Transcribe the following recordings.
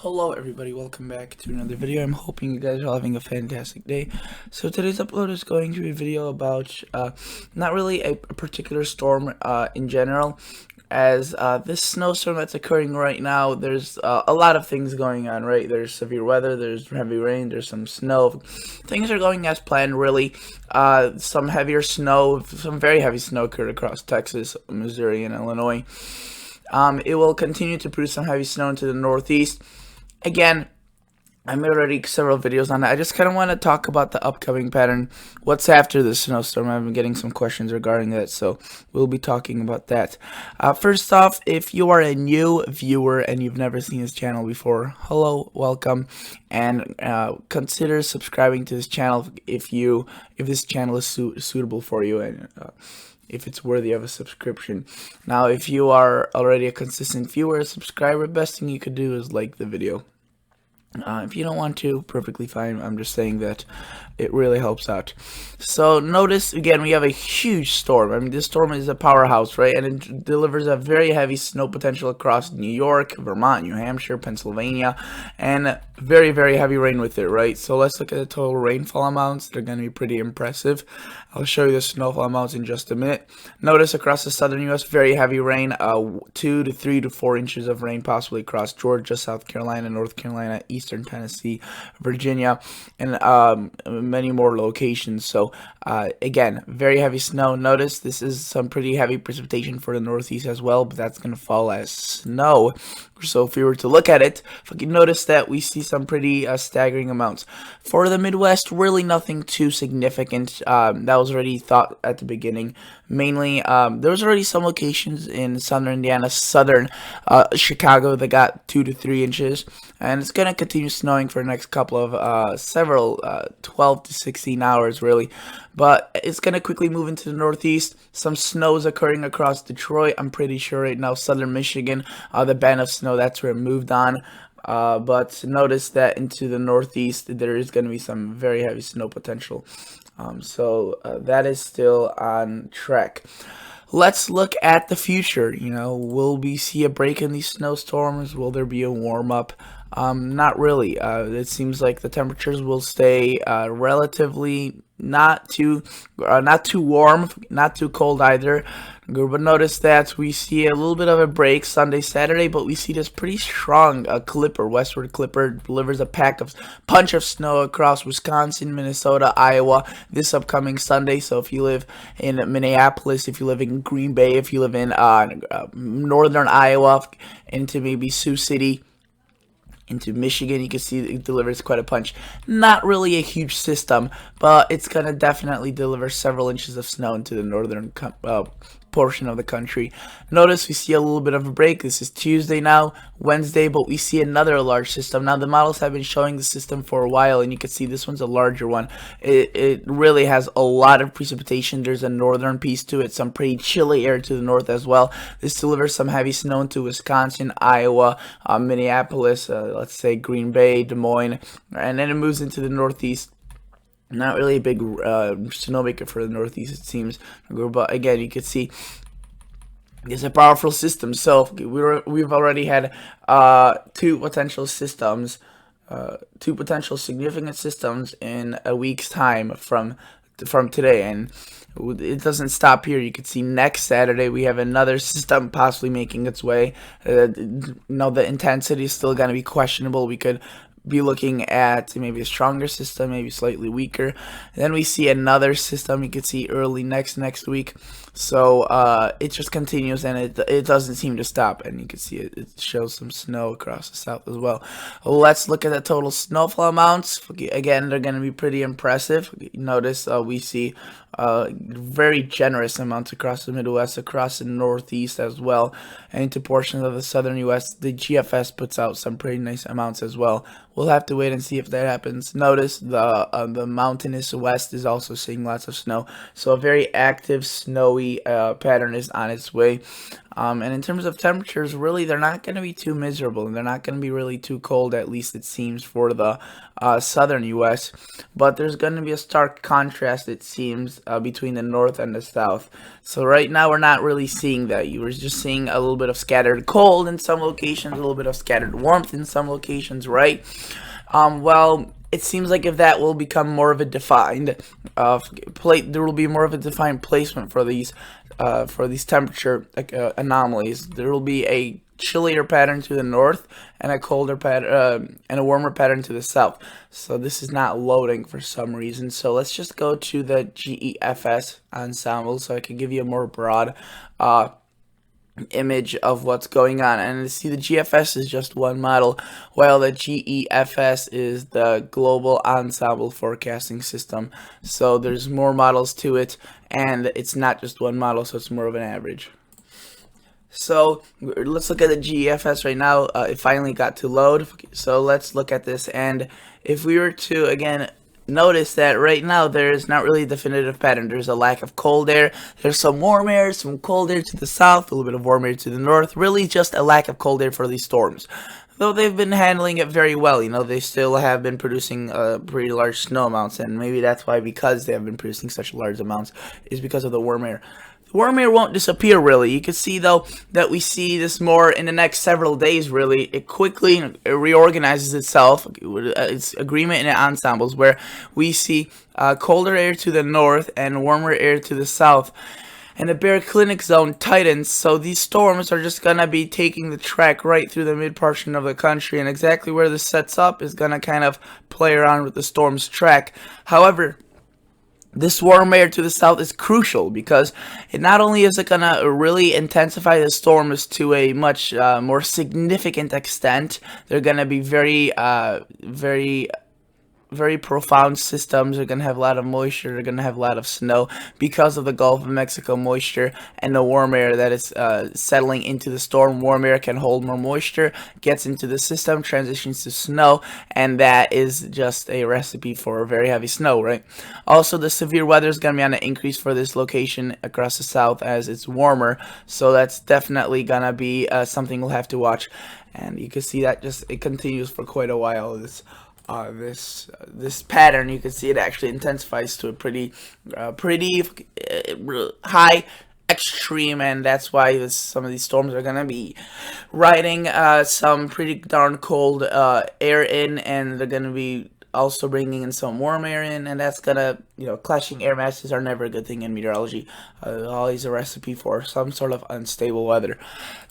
Hello everybody, welcome back to another video. I'm hoping you guys are all having a fantastic day. So today's upload is going to be a video about not really a particular storm in general, as this snowstorm that's occurring right now, there's a lot of things going on, right? There's severe weather, there's heavy rain, there's some snow. Things are going as planned, really. Some heavier snow, some very heavy snow occurred across Texas, Missouri, and Illinois. It will continue to produce some heavy snow into the Northeast. Again, I made already several videos on that. I just kind of want to talk about the upcoming pattern. What's after the snowstorm? I've been getting some questions regarding that, so we'll be talking about that. First off, if you are a new viewer and you've never seen this channel before, hello, welcome, and consider subscribing to this channel if this channel is suitable for you and if it's worthy of a subscription. Now, if you are already a consistent viewer, a subscriber, best thing you could do is like the video. If you don't want to, perfectly fine. I'm just saying that it really helps out. So notice again, we have a huge storm. I mean, this storm is a powerhouse, right? And it delivers a very heavy snow potential across New York, Vermont, New Hampshire, Pennsylvania, and very, very heavy rain with it, right? So let's look at the total rainfall amounts. They're going to be pretty impressive. I'll show you the snowfall amounts in just a minute. Notice across the southern U.S., very heavy rain, 2 to 3 to 4 inches of rain possibly across Georgia, South Carolina, North Carolina, Eastern Tennessee, Virginia, and many more locations. So again, very heavy snow. Notice this is some pretty heavy precipitation for the Northeast as well, but that's going to fall as snow. So if we were to look at it, if you notice that we see some pretty staggering amounts. For the Midwest, really nothing too significant. That was already thought at the beginning. Mainly, there was already some locations in southern Indiana, southern Chicago that got 2 to 3 inches. And it's going to continue snowing for the next couple of, several, 12 to 16 hours, really. But it's going to quickly move into the Northeast. Some snow is occurring across Detroit, I'm pretty sure right now. Southern Michigan, the band of snow, that's where it moved on. But notice that into the Northeast, there is going to be some very heavy snow potential. So that is still on track. Let's look at the future. You know, will we see a break in these snowstorms? Will there be a warm up? Not really. It seems like the temperatures will stay relatively not too warm, not too cold either. But notice that we see a little bit of a break Sunday, Saturday, but we see this pretty strong clipper, westward clipper, delivers a punch of snow across Wisconsin, Minnesota, Iowa this upcoming Sunday. So if you live in Minneapolis, if you live in Green Bay, if you live in northern Iowa, into maybe Sioux City, into Michigan, you can see it delivers quite a punch. Not really a huge system, but it's going to definitely deliver several inches of snow into the northern portion of the country. Notice we see a little bit of a break. This is Tuesday now, Wednesday, but we see another large system. Now the models have been showing the system for a while, and you can see this one's a larger one. It really has a lot of precipitation. There's a northern piece to it, some pretty chilly air to the north as well. This delivers some heavy snow into Wisconsin, Iowa, Minneapolis, let's say Green Bay, Des Moines, and then it moves into the Northeast. Not really a big snowmaker for the Northeast, it seems. But again, you can see it's a powerful system. So we've already had two potential significant systems in a week's time from today, and it doesn't stop here. You can see next Saturday we have another system possibly making its way. The intensity is still going to be questionable. We could be looking at maybe a stronger system, maybe slightly weaker. Then we see another system you can see early next week. So it just continues, and it doesn't seem to stop. And you can see it shows some snow across the south as well. Let's look at the total snowfall amounts. Again, they're going to be pretty impressive. Notice we see very generous amounts across the Midwest, across the Northeast as well, and into portions of the southern U.S. The GFS puts out some pretty nice amounts as well. We'll have to wait and see if that happens. Notice the mountainous west is also seeing lots of snow, so a very active snowy pattern is on its way. And in terms of temperatures, really, they're not going to be too miserable, and they're not going to be really too cold, at least it seems, for the southern U.S. But there's going to be a stark contrast, it seems, between the north and the south. So right now, we're not really seeing that. You were just seeing a little bit of scattered cold in some locations, a little bit of scattered warmth in some locations, right? Well, it seems like if that will become more of a defined there will be more of a defined placement for these temperature anomalies. There will be a chillier pattern to the north and a colder pattern and a warmer pattern to the south. So this is not loading for some reason. So let's just go to the GEFS ensemble so I can give you a more broad image of what's going on. And see, the GFS is just one model, while the GEFS is the global ensemble forecasting system. So there's more models to it, and it's not just one model, so it's more of an average. So let's look at the GEFS right now. It finally got to load. So let's look at this, and if we were to again notice that right now there is not really a definitive pattern. There's a lack of cold air. There's some warm air, some cold air to the south, a little bit of warm air to the north. Really just a lack of cold air for these storms. Though they've been handling it very well, you know, they still have been producing pretty large snow amounts, and maybe that's why, because they have been producing such large amounts, is because of the warm air. Warm air won't disappear, really. You can see, though, that we see this more in the next several days, really. It quickly reorganizes itself. It's agreement in the ensembles, where we see colder air to the north and warmer air to the south. And the baroclinic zone tightens, so these storms are just going to be taking the track right through the mid-portion of the country, and exactly where this sets up is going to kind of play around with the storm's track. However, this warm air to the south is crucial, because it not only is it going to really intensify the storms to a much more significant extent, they're going to be very profound systems. They're going to have a lot of moisture. They're going to have a lot of snow because of the Gulf of Mexico moisture and the warm air that is settling into the storm. Warm air can hold more moisture, gets into the system, transitions to snow, and that is just a recipe for very heavy snow, right? Also, the severe weather is going to be on an increase for this location across the south as it's warmer, so that's definitely going to be something we'll have to watch. And you can see that it continues for quite a while. This pattern, you can see it actually intensifies to a pretty high extreme, and that's why some of these storms are gonna be riding some pretty darn cold air in, and they're gonna be also bringing in some warm air in, and that's gonna, clashing air masses are never a good thing in meteorology. Always a recipe for some sort of unstable weather.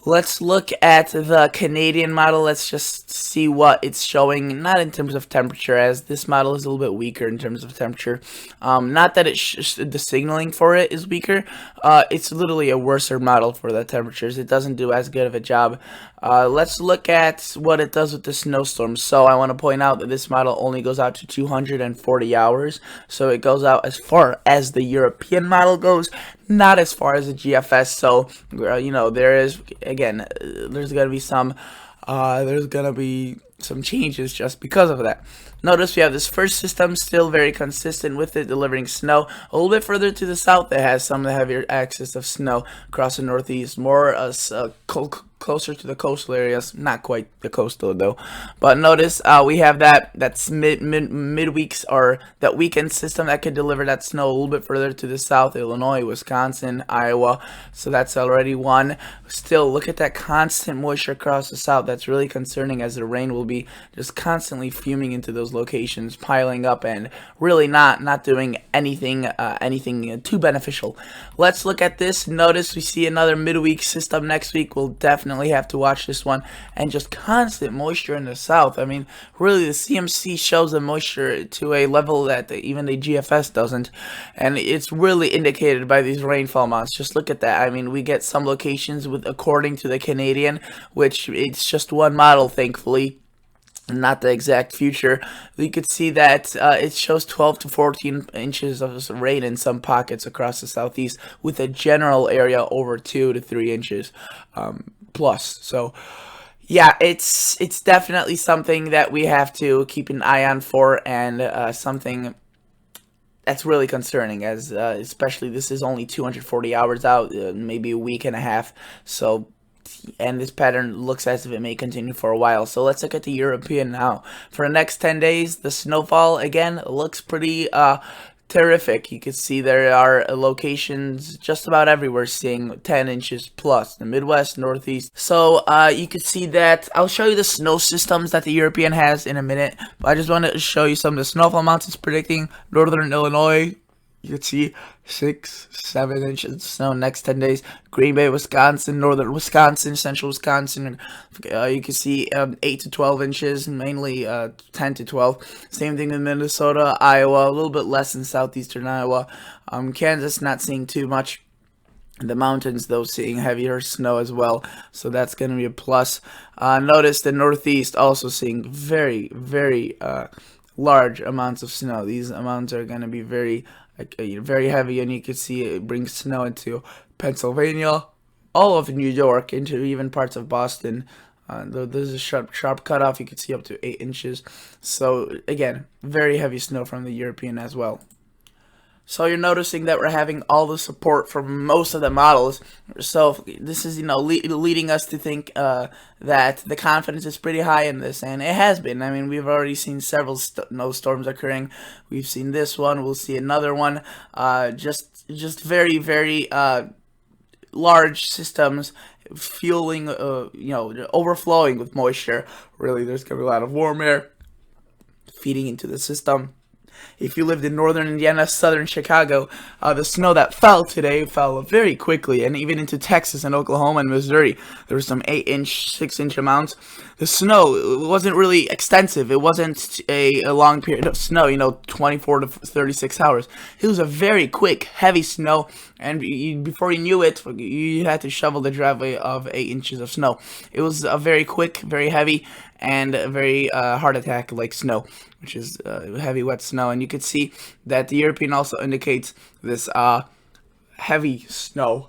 Let's look at the Canadian model. Let's just see what it's showing, not in terms of temperature, as this model is a little bit weaker in terms of temperature. Not that the signaling for it is weaker. It's literally a worser model for the temperatures. It doesn't do as good of a job. Let's look at what it does with the snowstorms. So I want to point out that this model only goes out to 240 hours. So it goes out as far as the European model goes, not as far as the GFS. So there is, again, there's gonna be some changes just because of that. Notice we have this first system still very consistent with it, delivering snow. A little bit further to the south, it has some of the heavier axis of snow across the northeast, more closer to the coastal areas, not quite the coastal though. But notice we have that's midweeks, or that weekend system that could deliver that snow a little bit further to the south, Illinois, Wisconsin, Iowa. So that's already one. Still, look at that constant moisture across the south. That's really concerning, as the rain will be just constantly fuming into those locations, piling up, and really not doing anything too beneficial. Let's look at this. Notice we see another midweek system next week. We'll definitely have to watch this one, and just constant moisture in the south. I mean, really, the CMC shows the moisture to a level that even the GFS doesn't, and it's really indicated by these rainfall amounts. Just look at that. I mean, we get some locations with, according to the Canadian, which it's just one model, thankfully, not the exact future. We could see that it shows 12 to 14 inches of rain in some pockets across the southeast, with a general area over 2 to 3 inches plus. So yeah, it's definitely something that we have to keep an eye on for, and something that's really concerning, as especially this is only 240 hours out, maybe a week and a half. So, and this pattern looks as if it may continue for a while. So let's look at the European now. For the next 10 days, the snowfall again looks pretty terrific. You can see there are locations just about everywhere seeing 10 inches plus, the Midwest, Northeast. So you can see that. I'll show you the snow systems that the European has in a minute, but I just wanted to show you some of the snowfall amounts it's predicting. Northern Illinois, you can see 6-7 inches of snow next 10 days. Green Bay, Wisconsin, northern Wisconsin, central Wisconsin, you can see 8 to 12 inches, mainly 10 to 12. Same thing in Minnesota, Iowa, a little bit less in southeastern Iowa. Kansas, not seeing too much. The mountains, though, seeing heavier snow as well, so that's going to be a plus. Notice the Northeast also seeing very, very large amounts of snow. These amounts are going to be very heavy, and you can see it brings snow into Pennsylvania, all of New York, into even parts of Boston. There's a sharp cutoff. You can see up to 8 inches. So again, very heavy snow from the European as well. So you're noticing that we're having all the support from most of the models. So this is, leading us to think that the confidence is pretty high in this, and it has been. I mean, we've already seen several snowstorms occurring. We've seen this one. We'll see another one. Just very, very large systems fueling, overflowing with moisture. Really, there's gonna be a lot of warm air feeding into the system. If you lived in northern Indiana, southern Chicago, the snow that fell today fell very quickly, and even into Texas and Oklahoma and Missouri, there were some 8-inch, 6-inch amounts. The snow wasn't really extensive. It wasn't a long period of snow, 24 to 36 hours. It was a very quick, heavy snow, and before you knew it, you had to shovel the driveway of 8 inches of snow. It was a very quick, very heavy, and very heart attack like snow, which is heavy wet snow. And you can see that the European also indicates this heavy snow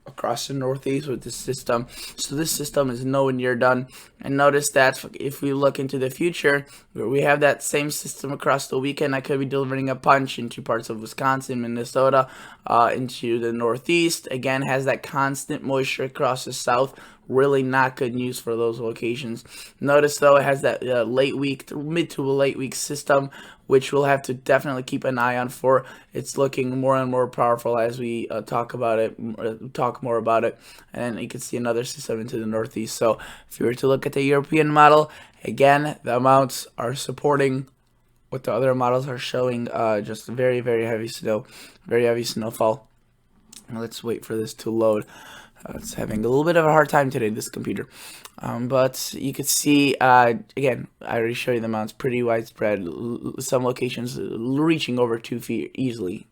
across the Northeast with this system. So this system is nowhere near done. And notice that if we look into the future, where we have that same system across the weekend, I could be delivering a punch into parts of Wisconsin, Minnesota, into the Northeast. Again, has that constant moisture across the South. Really not good news for those locations. Notice, though, it has that mid to late week system, which we'll have to definitely keep an eye on for. It's looking more and more powerful as we talk more about it. And you can see another system into the Northeast. So if you were to look at the European model, again, the amounts are supporting what the other models are showing. Just very, very heavy snow, very heavy snowfall. Let's wait for this to load. It's having a little bit of a hard time today, this computer. But you can see, again, I already showed you the amounts, pretty widespread. Some locations reaching over 2 feet easily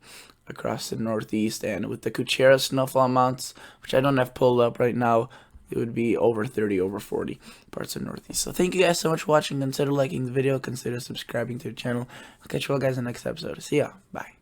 across the Northeast. And with the Kuchera snowfall amounts, which I don't have pulled up right now, it would be over 30, over 40 parts of the Northeast. So thank you guys so much for watching. Consider liking the video. Consider subscribing to the channel. I'll catch you all guys in the next episode. See ya. Bye.